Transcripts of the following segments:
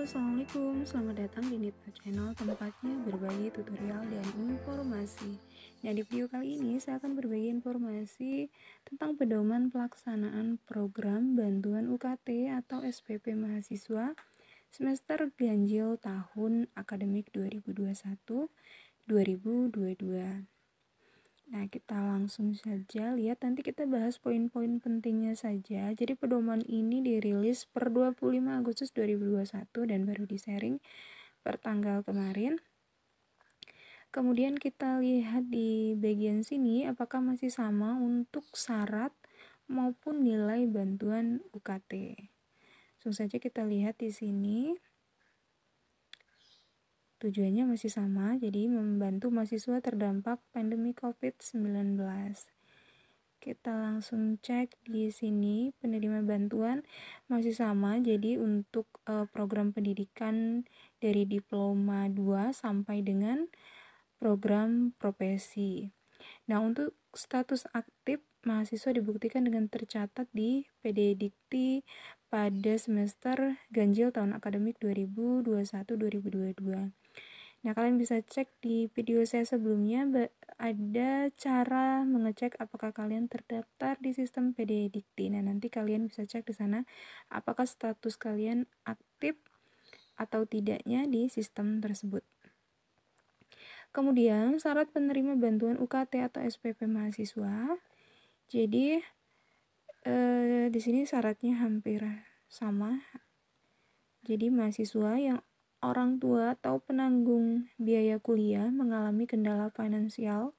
Assalamualaikum. Selamat datang di Nita Channel, tempatnya berbagi tutorial dan informasi. Nah, di video kali ini saya akan berbagi informasi tentang pedoman pelaksanaan program bantuan UKT atau SPP mahasiswa semester ganjil tahun akademik 2021-2022. Nah, kita langsung saja lihat, nanti kita bahas poin-poin pentingnya saja. Jadi pedoman ini dirilis per 25 Agustus 2021 dan baru di-sharing per tanggal kemarin. Kemudian kita lihat di bagian sini apakah masih sama untuk syarat maupun nilai bantuan UKT. Langsung saja kita lihat di sini. Tujuannya masih sama, jadi membantu mahasiswa terdampak pandemi COVID-19. Kita langsung cek di sini, penerima bantuan masih sama, jadi untuk program pendidikan dari diploma 2 sampai dengan program profesi. Nah, untuk status aktif mahasiswa dibuktikan dengan tercatat di PD Dikti pada semester ganjil tahun akademik 2021-2022. Nah, kalian bisa cek di video saya sebelumnya, ada cara mengecek apakah kalian terdaftar di sistem PD Dikti. Nah, nanti kalian bisa cek di sana apakah status kalian aktif atau tidaknya di sistem tersebut. Kemudian, syarat penerima bantuan UKT atau SPP mahasiswa. Jadi, di sini syaratnya hampir sama. Jadi, mahasiswa yang orang tua atau penanggung biaya kuliah mengalami kendala finansial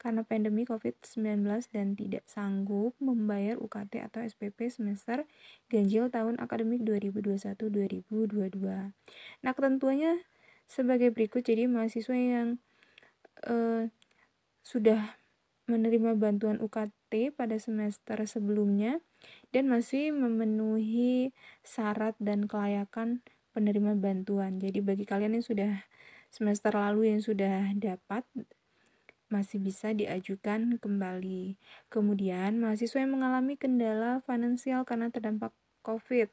karena pandemi COVID-19 dan tidak sanggup membayar UKT atau SPP semester ganjil tahun akademik 2021-2022. Nah, ketentuannya sebagai berikut. Jadi, mahasiswa yang sudah menerima bantuan UKT pada semester sebelumnya dan masih memenuhi syarat dan kelayakan penerima bantuan. Jadi bagi kalian yang sudah semester lalu yang sudah dapat, masih bisa diajukan kembali. Kemudian mahasiswa yang mengalami kendala finansial karena terdampak COVID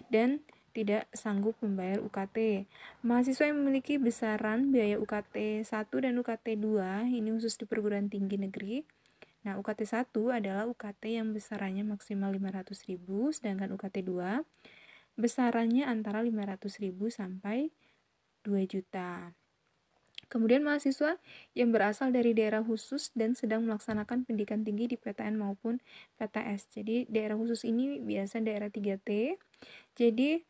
dan tidak sanggup membayar UKT. Mahasiswa yang memiliki besaran biaya UKT 1 dan UKT 2, ini khusus di perguruan tinggi negeri. Nah, UKT 1 adalah UKT yang besarannya maksimal 500.000, sedangkan UKT 2 besarannya antara 500.000 sampai 2 juta. Kemudian mahasiswa yang berasal dari daerah khusus dan sedang melaksanakan pendidikan tinggi di PTN maupun PTS. Jadi daerah khusus ini biasa daerah 3T. Jadi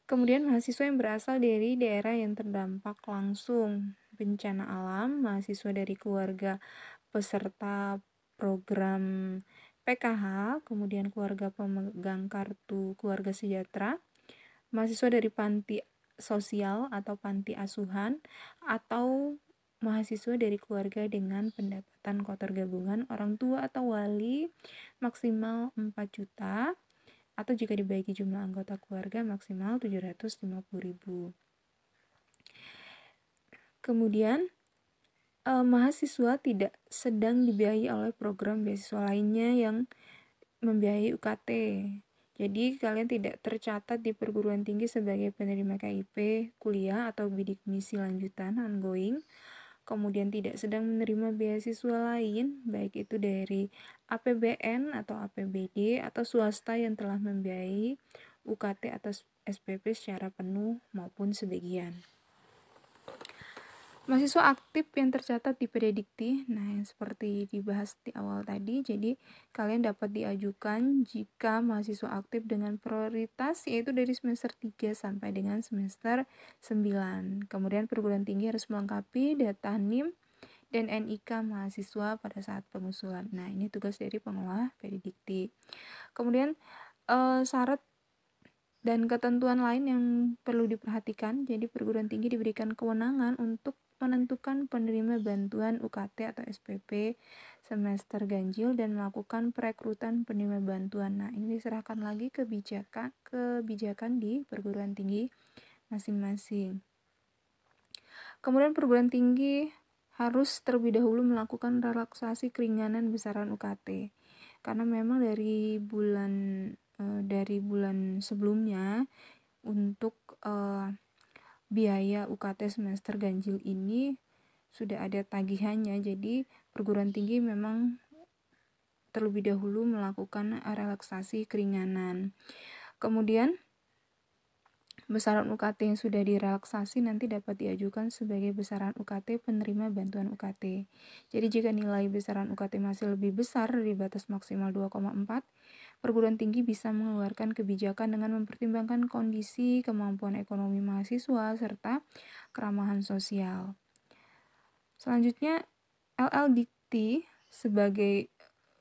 kemudian mahasiswa yang berasal dari daerah yang terdampak langsung bencana alam, mahasiswa dari keluarga peserta program PKH, kemudian keluarga pemegang kartu keluarga sejahtera, mahasiswa dari panti sosial atau panti asuhan, atau mahasiswa dari keluarga dengan pendapatan kotor gabungan orang tua atau wali maksimal 4 juta, atau jika dibagi jumlah anggota keluarga maksimal 750.000. Kemudian mahasiswa tidak sedang dibiayai oleh program beasiswa lainnya yang membiayai UKT. Jadi kalian tidak tercatat di perguruan tinggi sebagai penerima KIP kuliah atau bidik misi lanjutan ongoing. Kemudian tidak sedang menerima beasiswa lain, baik itu dari APBN atau APBD atau swasta yang telah membiayai UKT atau SPP secara penuh maupun sebagian. Mahasiswa aktif yang tercatat di PD Dikti, nah yang seperti dibahas di awal tadi, jadi kalian dapat diajukan jika mahasiswa aktif dengan prioritas yaitu dari semester 3 sampai dengan semester 9. Kemudian perguruan tinggi harus melengkapi data NIM dan NIK mahasiswa pada saat pengusulan. Nah, ini tugas dari pengelola PD Dikti. Kemudian syarat dan ketentuan lain yang perlu diperhatikan. Jadi perguruan tinggi diberikan kewenangan untuk menentukan penerima bantuan UKT atau SPP semester ganjil dan melakukan perekrutan penerima bantuan. Nah, ini diserahkan lagi kebijakan di perguruan tinggi masing-masing. Kemudian perguruan tinggi harus terlebih dahulu melakukan relaksasi keringanan besaran UKT. Karena memang dari bulan sebelumnya untuk biaya UKT semester ganjil ini sudah ada tagihannya, jadi perguruan tinggi memang terlebih dahulu melakukan relaksasi keringanan. Kemudian besaran UKT yang sudah direlaksasi nanti dapat diajukan sebagai besaran UKT penerima bantuan UKT. Jadi jika nilai besaran UKT masih lebih besar dari batas maksimal 2,4, perguruan tinggi bisa mengeluarkan kebijakan dengan mempertimbangkan kondisi kemampuan ekonomi mahasiswa serta keramahan sosial. Selanjutnya, LLDikti sebagai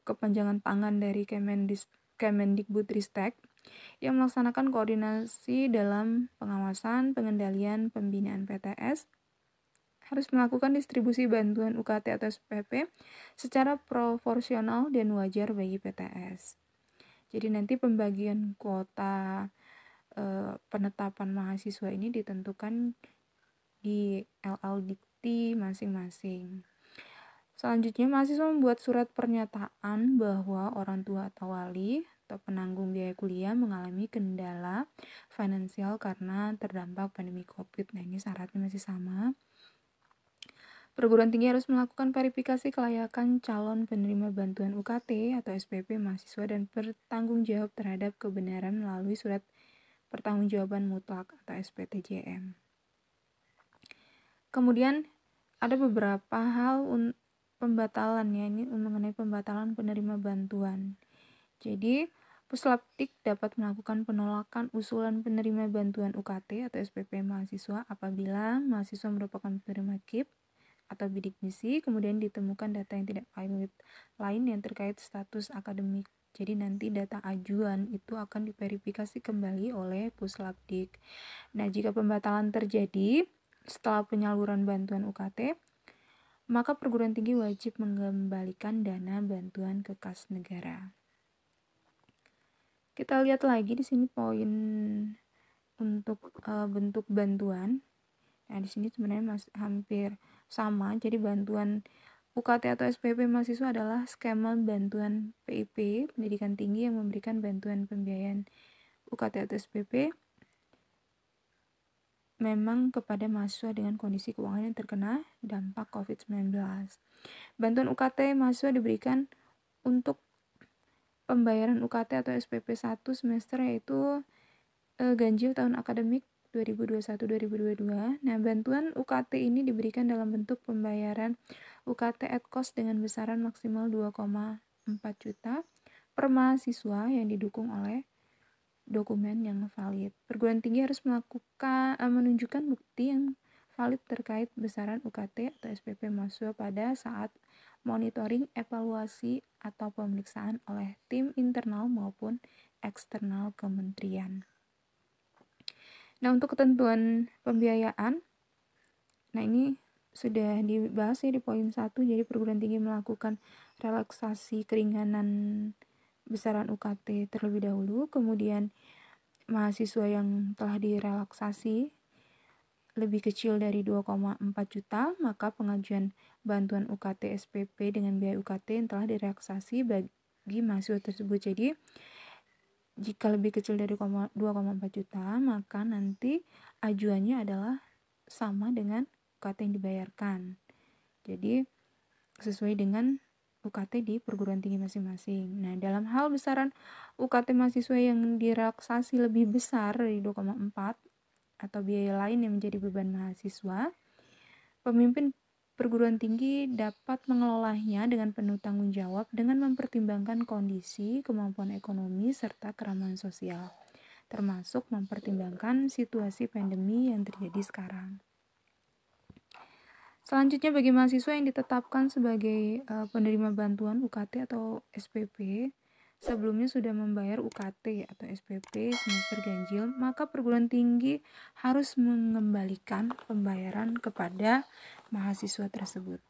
kepanjangan tangan dari Kemendikbudristek yang melaksanakan koordinasi dalam pengawasan, pengendalian, pembinaan PTS, harus melakukan distribusi bantuan UKT atau SPP secara proporsional dan wajar bagi PTS. Jadi nanti pembagian kuota penetapan mahasiswa ini ditentukan di LLDikti masing-masing. Selanjutnya, mahasiswa membuat surat pernyataan bahwa orang tua atau wali atau penanggung biaya kuliah mengalami kendala finansial karena terdampak pandemi COVID. Nah, ini syaratnya masih sama. Perguruan tinggi harus melakukan verifikasi kelayakan calon penerima bantuan UKT atau SPP mahasiswa dan bertanggung jawab terhadap kebenaran melalui surat pertanggungjawaban mutlak atau SPTJM. Kemudian ada beberapa hal pembatalan ya, ini mengenai pembatalan penerima bantuan. Jadi, Puslapdik dapat melakukan penolakan usulan penerima bantuan UKT atau SPP mahasiswa apabila mahasiswa merupakan penerima KIP atau bidik misi, kemudian ditemukan data yang tidak valid lain yang terkait status akademik. Jadi nanti data ajuan itu akan diverifikasi kembali oleh Puslapdik. Nah, jika pembatalan terjadi setelah penyaluran bantuan UKT, maka perguruan tinggi wajib mengembalikan dana bantuan ke kas negara. Kita lihat lagi di sini poin untuk bentuk bantuan. Nah, di sini sebenarnya hampir sama. Jadi bantuan UKT atau SPP mahasiswa adalah skema bantuan PIP, pendidikan tinggi yang memberikan bantuan pembiayaan UKT atau SPP memang kepada mahasiswa dengan kondisi keuangan yang terkena dampak COVID-19. Bantuan UKT mahasiswa diberikan untuk pembayaran UKT atau SPP 1 semester yaitu ganjil tahun akademik 2021-2022. Nah, bantuan UKT ini diberikan dalam bentuk pembayaran UKT at cost dengan besaran maksimal 2,4 juta per mahasiswa yang didukung oleh dokumen yang valid. Perguruan tinggi harus menunjukkan bukti yang valid terkait besaran UKT atau SPP mahasiswa pada saat monitoring, evaluasi, atau pemeriksaan oleh tim internal maupun eksternal kementerian. Nah, untuk ketentuan pembiayaan, nah ini sudah dibahas ya di poin 1, jadi perguruan tinggi melakukan relaksasi keringanan besaran UKT terlebih dahulu, kemudian mahasiswa yang telah direlaksasi lebih kecil dari 2,4 juta, maka pengajuan bantuan UKT SPP dengan biaya UKT yang telah direlaksasi bagi mahasiswa tersebut. Jadi, jika lebih kecil dari 2,4 juta, maka nanti ajuannya adalah sama dengan UKT yang dibayarkan. Jadi, sesuai dengan UKT di perguruan tinggi masing-masing. Nah, dalam hal besaran UKT mahasiswa yang direlaksasi lebih besar dari 2,4 atau biaya lain yang menjadi beban mahasiswa, pemimpin perguruan tinggi dapat mengelolanya dengan penuh tanggung jawab dengan mempertimbangkan kondisi, kemampuan ekonomi, serta keramahan sosial, termasuk mempertimbangkan situasi pandemi yang terjadi sekarang. Selanjutnya, bagi mahasiswa yang ditetapkan sebagai penerima bantuan UKT atau SPP, sebelumnya sudah membayar UKT atau SPP semester ganjil, maka perguruan tinggi harus mengembalikan pembayaran kepada mahasiswa tersebut.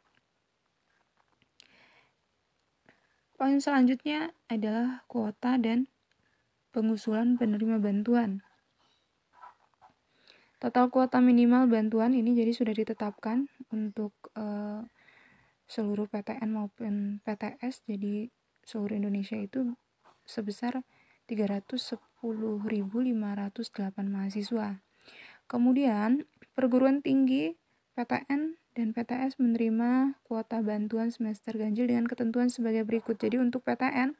Poin selanjutnya adalah kuota dan pengusulan penerima bantuan. Total kuota minimal bantuan ini jadi sudah ditetapkan untuk seluruh PTN maupun PTS, jadi seluruh Indonesia itu sebesar 310.508 mahasiswa. Kemudian, perguruan tinggi, PTN, dan PTS menerima kuota bantuan semester ganjil dengan ketentuan sebagai berikut. Jadi untuk PTN,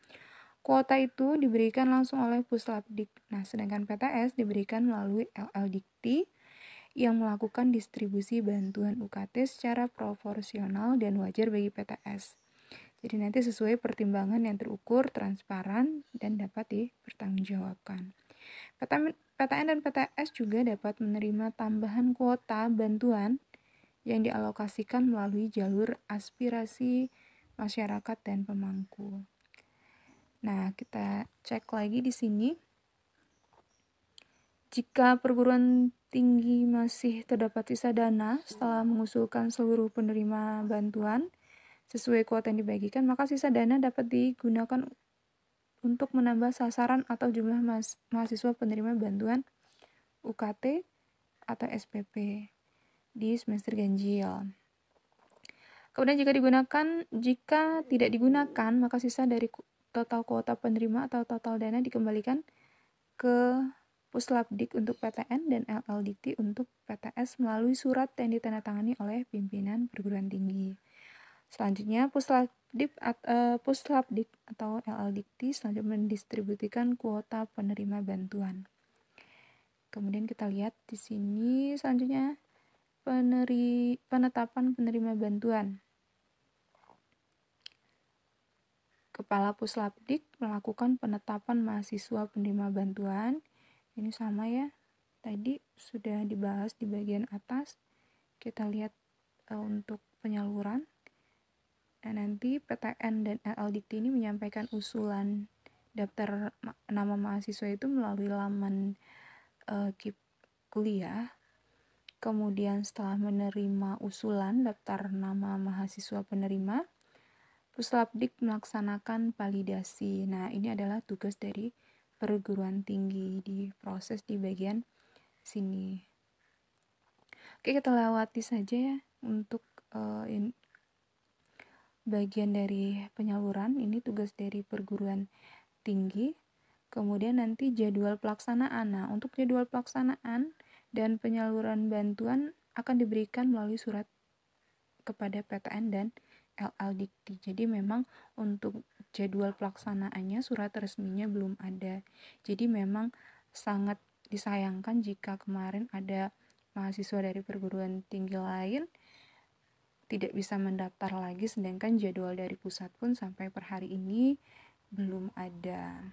kuota itu diberikan langsung oleh Puslapdik. Nah, sedangkan PTS diberikan melalui LL Dikti yang melakukan distribusi bantuan UKT secara proporsional dan wajar bagi PTS. Jadi nanti sesuai pertimbangan yang terukur, transparan, dan dapat dipertanggungjawabkan. PTN dan PTS juga dapat menerima tambahan kuota bantuan yang dialokasikan melalui jalur aspirasi masyarakat dan pemangku. Nah, kita cek lagi di sini. Jika perguruan tinggi masih terdapat sisa dana setelah mengusulkan seluruh penerima bantuan sesuai kuota yang dibagikan, maka sisa dana dapat digunakan untuk menambah sasaran atau jumlah mahasiswa penerima bantuan UKT atau SPP di semester ganjil. Kemudian jika tidak digunakan, maka sisa dari total kuota penerima atau total dana dikembalikan ke Puslapdik untuk PTN dan LL Dikti untuk PTS melalui surat yang ditandatangani oleh pimpinan perguruan tinggi. Selanjutnya, Puslapdik atau LL Dikti selanjutnya mendistribusikan kuota penerima bantuan. Kemudian kita lihat di sini selanjutnya penetapan penerima bantuan. Kepala Puslapdik melakukan penetapan mahasiswa penerima bantuan. Ini sama ya, tadi sudah dibahas di bagian atas. Kita lihat untuk penyaluran. Nah, nanti PTN dan LL Dikti ini menyampaikan usulan daftar nama mahasiswa itu melalui laman KIP kuliah. Kemudian setelah menerima usulan daftar nama mahasiswa penerima, Puslapdik melaksanakan validasi. Nah, ini adalah tugas dari perguruan tinggi di proses di bagian sini. Oke, kita lewati saja ya untuk bagian dari penyaluran. Ini tugas dari perguruan tinggi. Kemudian nanti jadwal pelaksanaan. Nah, untuk jadwal pelaksanaan dan penyaluran bantuan akan diberikan melalui surat kepada PTN dan LL Dikti. Jadi memang untuk jadwal pelaksanaannya surat resminya belum ada. Jadi memang sangat disayangkan jika kemarin ada mahasiswa dari perguruan tinggi lain tidak bisa mendaftar lagi, sedangkan jadwal dari pusat pun sampai per hari ini belum ada.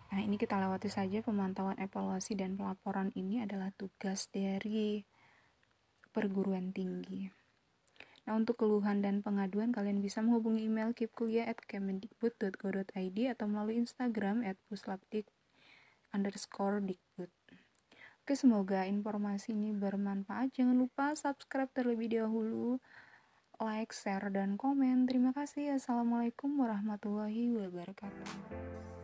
Nah, ini kita lewati saja. Pemantauan, evaluasi, dan pelaporan ini adalah tugas dari perguruan tinggi. Nah, untuk keluhan dan pengaduan kalian bisa menghubungi email kipkuliah@kemendikbud.go.id atau melalui Instagram @puslapdik_dikbud. Oke, semoga informasi ini bermanfaat. Jangan lupa subscribe terlebih dahulu, like, share, dan komen. Terima kasih. Assalamualaikum warahmatullahi wabarakatuh.